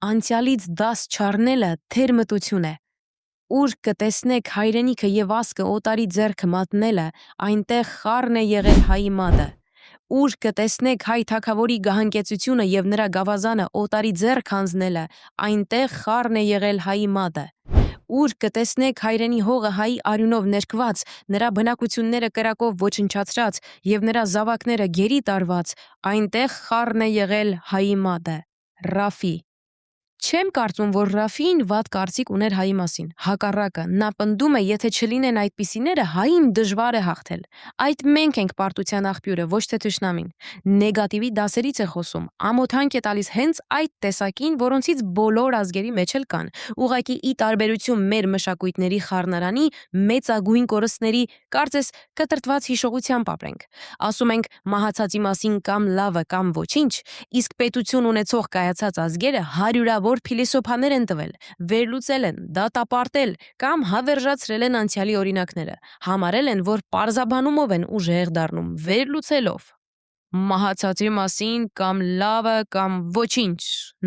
անցյալից դաս չառնելը թերմտություն է։ Ուր կտեսնեք հայրենիքը եւ ասկը օտարի ձեռքը մատնելը, այնտեղ խառն է եղել հայի մատը։ Ուր կտեսնեք հայ թագավորի գահանկեցությունը եւ նրա գավազանը օտարի ձեռք հանձնելը, այնտեղ խառն է եղել հայի մատը։ Ուր կտեսնեք հայրենի հողը հայի արյունով ներկված, նրա բնակությունները կրակով ոչնչացրած եւ նրա զավակները գերի տարված, այնտեղ խառն է եղել հայի մատը։ Ռաֆի։ Չեմ կարծում, որ Ռաֆին վատ կարծիք ուներ հայի մասին։ Հակառակը, նա պնդում է, եթե չլինեն այդպիսիները, հային դժվար է հաղթել։ Այդ մենք ենք պարտության աղբյուրը, ոչ թե թշնամին։ Նեգատիվի դասերից է խոսում, ամոթանք է տալիս հենց այդ տեսակին, որոնցից բոլոր ազգերի մեջ էլ կան։ Ուղղակի ի տարբերություն մեր մշակույթների խառնարանի, մեծագույն կորստների, կարծես կտրտված հիշողությամբ ապրենք։ Ասում ենք մահացածի մասին կամ լավը կամ ոչինչ, իսկ պետություն ունեցող կայացած ազգերը հարյուրավոր փիլիսոփաներ են տվել, վերլուծել են, դատապարտել կամ հավերժացրել են անցյալի օրինակները, համարել են, որ պարզաբանումով են ուժեղ դառնում, վերլուծելով։ Մահացածի մասին կամ լավը կամ ոչինչ,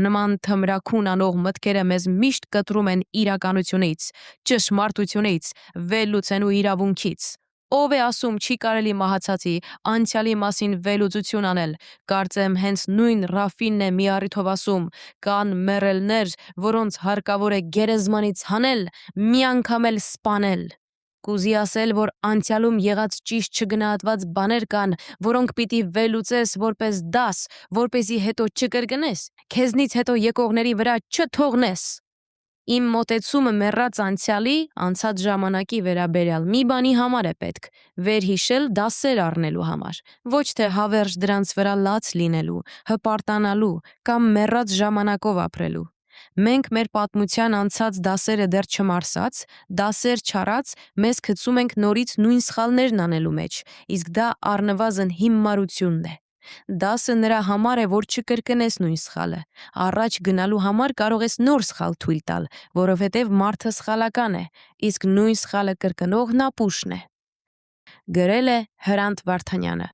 նման թմրաքուն անող մտքերը մեզ միշտ կտրում են իրականությունից, ճշմարտությունից, վերլուծելու իրավունքից։ Ով է ասում չի կարելի մահացածի անցյալի մասին վերլուծություն անել, կարծեմ հենց նույն Ռաֆինն է մի առիթով ասում, կան մեռելներ, որոնց հարկավոր է գերեզմանից հանել, մի անգամ էլ սպանել։ Կուզի ասել, որ անցյալում եղած ճիշտ չգնահատված բաներ կան, որոնք պիտի վերլուծես որպես դաս, որպեսզի հետո չկրկնես, քեզնից հետո եկողների վրա չթողնես։ Իմ մոտեցումը մեռած անցյալի, անցած ժամանակի վերաբերյալ մի բանի համար է պետք, վերհիշել դասեր առնելու համար, ոչ թե հավերժ դրանց վրա լաց լինելու, հպարտանալու կամ մեռած ժամանակով ապրելու։ Մենք մեր պատմության անցած դասերը դեռ չմարսած, դասեր չառած, մեզ գցում ենք նորից նույն սխալներն անելու մեջ, իսկ դա առնվազն հիմարությունն է։ Դասը նրա համար է, որ չկրկնես նույն սխալը։ Առաջ գնալու համար կարող ես նոր սխալ թույլ տալ, որովհետև մարդը սխալական է, իսկ նույն սխալը կրկնողն ապուշն է։ Գրել է Հրանտ Վարդանյանը։